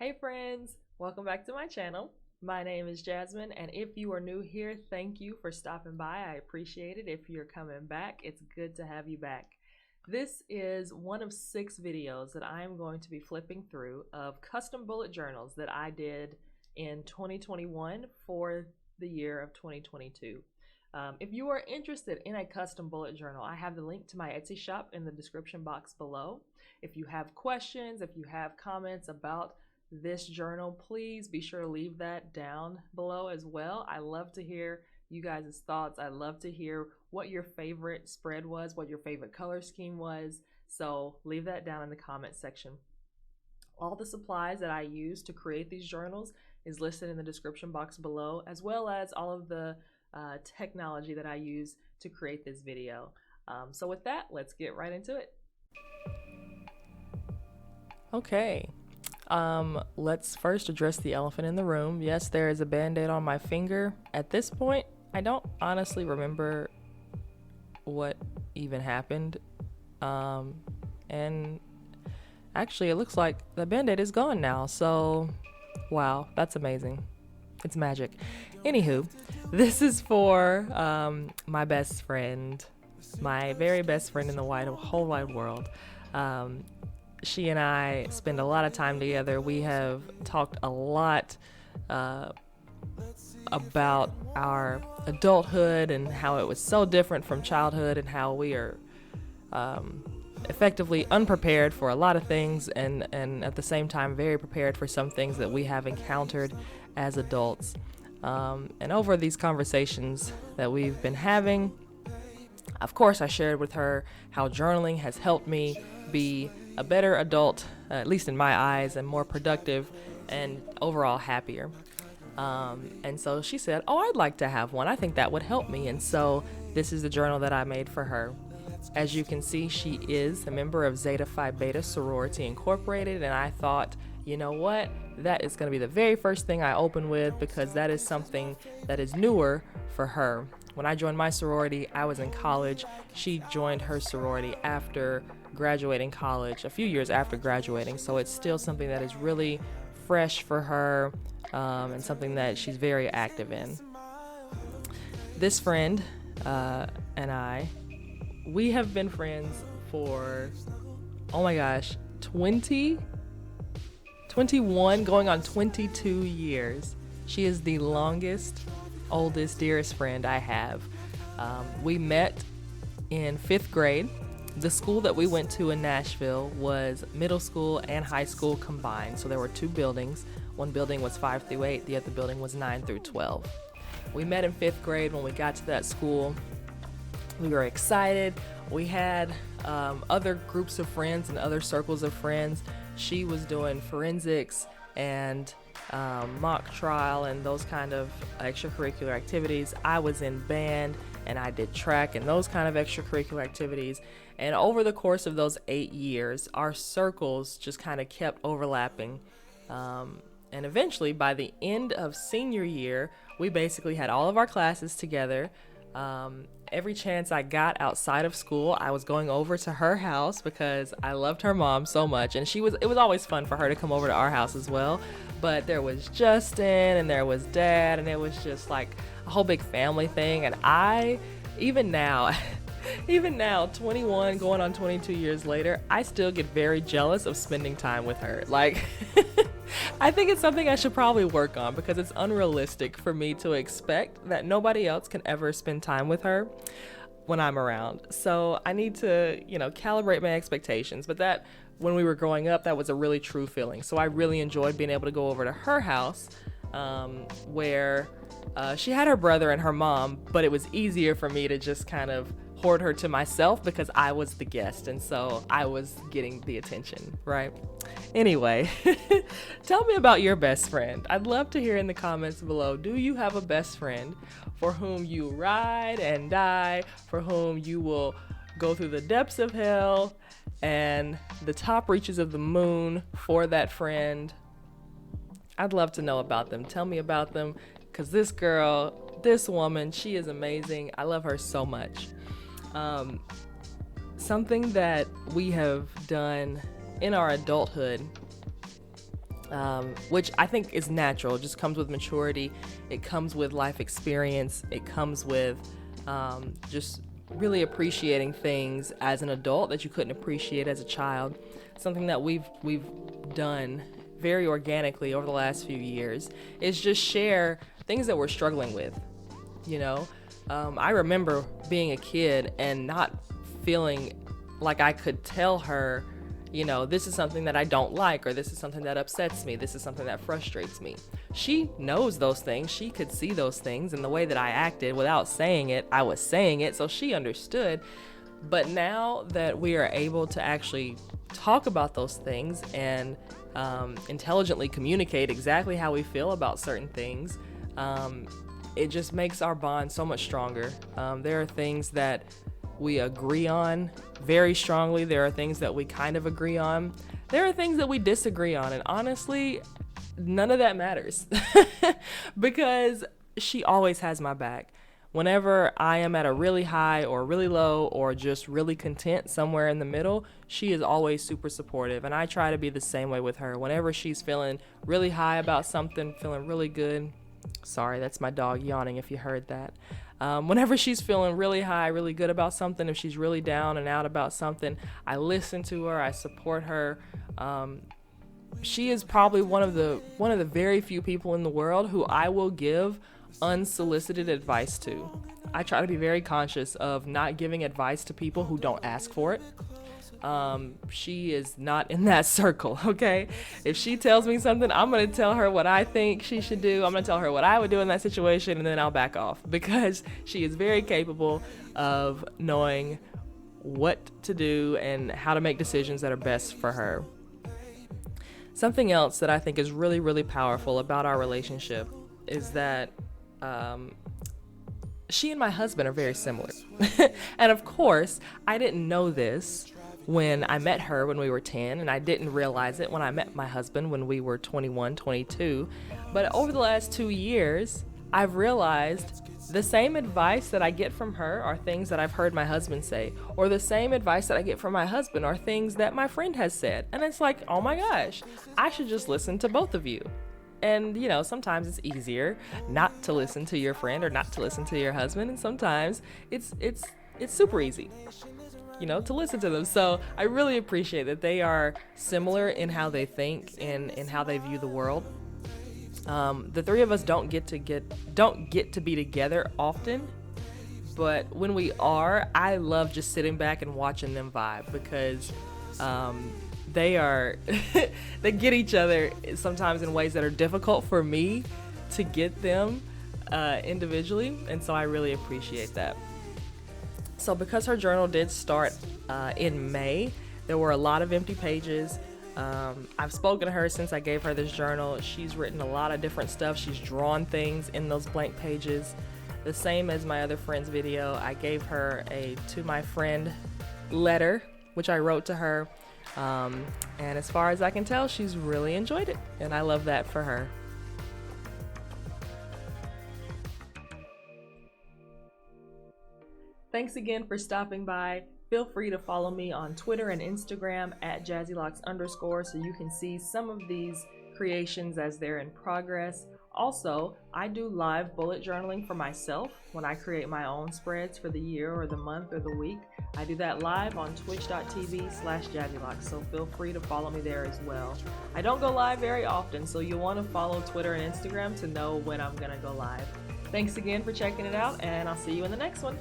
Hey friends, welcome back to my channel. My name is Jasmine, and if you are new here, thank you for stopping by. I appreciate it. If you're coming back, it's good to have you back. This is one of 6 videos that I am going to be flipping through of custom bullet journals that I did in 2021 for the year of 2022. If you are interested in a custom bullet journal, I have the link to my Etsy shop in the description box below. If you have questions, if you have comments about this journal, please be sure to leave that down below as well. I love to hear you guys' thoughts. I love to hear what your favorite spread was, what your favorite color scheme was. So leave that down in the comment section. All the supplies that I use to create these journals is listed in the description box below, as well as all of the technology that I use to create this video. So with that, let's get right into it. Okay. Let's first address the elephant in the room. Yes, there is a band-aid on my finger. At this point, I don't honestly remember what even happened. And actually, it looks like the band-aid is gone now. So, wow, that's amazing. It's magic. Anywho, this is for my best friend, my very best friend in the whole wide world. She and I spend a lot of time together. We have talked a lot about our adulthood and how it was so different from childhood, and how we are effectively unprepared for a lot of things, and at the same time very prepared for some things that we have encountered as adults. And over these conversations that we've been having, of course, I shared with her how journaling has helped me be a better adult, at least in my eyes, and more productive and overall happier. And so she said, oh, I'd like to have one. I think that would help me. And so this is the journal that I made for her. As you can see, she is a member of Zeta Phi Beta Sorority Incorporated, and I thought, you know what, that is going to be the very first thing I open with, because that is something that is newer for her. When I joined my sorority, I was in college. She joined her sorority after graduating college, a few years after graduating, so it's still something that is really fresh for her, and something that she's very active in. This friend and I, we have been friends for, oh my gosh, 21 going on 22 years. She is the longest, oldest, dearest friend I have. We met in 5th grade. The school that we went to in Nashville was middle school and high school combined. So there were 2 buildings. One building was 5 through 8, the other building was 9 through 12. We met in 5th grade. When we got to that school, we were excited. We had other groups of friends and other circles of friends. She was doing forensics and mock trial and those kind of extracurricular activities. I was in band and I did track and those kind of extracurricular activities. And over the course of those 8 years, our circles just kind of kept overlapping. And eventually, by the end of senior year, we basically had all of our classes together. Every chance I got outside of school, I was going over to her house because I loved her mom so much, and it was always fun for her to come over to our house as well. But there was Justin and there was Dad, and it was just like a whole big family thing. And even now 21 going on 22 years later, I still get very jealous of spending time with her. Like I think it's something I should probably work on, because it's unrealistic for me to expect that nobody else can ever spend time with her when I'm around. So I need to, calibrate my expectations. But that, when we were growing up, that was a really true feeling. So I really enjoyed being able to go over to her house, where she had her brother and her mom, but it was easier for me to just kind of hoard her to myself because I was the guest, and so I was getting the attention, right? Anyway, tell me about your best friend. I'd love to hear in the comments below. Do you have a best friend for whom you ride and die, for whom you will go through the depths of hell and the top reaches of the moon for that friend? I'd love to know about them. Tell me about them, because this woman, she is amazing. I love her so much. Something that we have done in our adulthood which I think is natural. It just comes with maturity. It comes with life experience. It comes with just really appreciating things as an adult that you couldn't appreciate as a child. Something that we've done very organically over the last few years is just share things that we're struggling with. You know, I remember being a kid and not feeling like I could tell her, you know, this is something that I don't like, or this is something that upsets me, this is something that frustrates me. She knows those things. She could see those things, and the way that I acted without saying it, I was saying it, so she understood. But now that we are able to actually talk about those things and intelligently communicate exactly how we feel about certain things, it just makes our bond so much stronger. There are things that we agree on very strongly. There are things that we kind of agree on. There are things that we disagree on. And honestly, none of that matters because she always has my back. Whenever I am at a really high or really low or just really content somewhere in the middle, she is always super supportive. And I try to be the same way with her. Whenever she's feeling really high about something, feeling really good. Sorry, that's my dog yawning if you heard that. Whenever she's feeling really high, really good about something, if she's really down and out about something, I listen to her, I support her. She is probably one of the very few people in the world who I will give unsolicited advice to. I try to be very conscious of not giving advice to people who don't ask for it. She is not in that circle, okay? If she tells me something, I'm going to tell her what I think she should do. I'm going to tell her what I would do in that situation, and then I'll back off because she is very capable of knowing what to do and how to make decisions that are best for her. Something else that I think is really, really powerful about our relationship is that she and my husband are very similar. And of course, I didn't know this when I met her when we were 10, and I didn't realize it when I met my husband when we were 21, 22. But over the last 2 years, I've realized the same advice that I get from her are things that I've heard my husband say, or the same advice that I get from my husband are things that my friend has said. And it's like, oh my gosh, I should just listen to both of you. And, you know, sometimes it's easier not to listen to your friend or not to listen to your husband. And sometimes it's super easy, you know, to listen to them. So I really appreciate that they are similar in how they think and in how they view the world. The three of us don't get to be together often, but when we are, I love just sitting back and watching them vibe because they get each other sometimes in ways that are difficult for me to get them individually, and so I really appreciate that. So because her journal did start in May, there were a lot of empty pages. I've spoken to her since I gave her this journal. She's written a lot of different stuff. She's drawn things in those blank pages. The same as my other friend's video, I gave her a to my friend letter, which I wrote to her. And as far as I can tell, she's really enjoyed it, and I love that for her. Thanks again for stopping by. Feel free to follow me on Twitter and Instagram at jazzylocks_ so you can see some of these creations as they're in progress. Also, I do live bullet journaling for myself when I create my own spreads for the year or the month or the week. I do that live on twitch.tv/jazzylocks, so feel free to follow me there as well. I don't go live very often, so you'll want to follow Twitter and Instagram to know when I'm going to go live. Thanks again for checking it out, and I'll see you in the next one.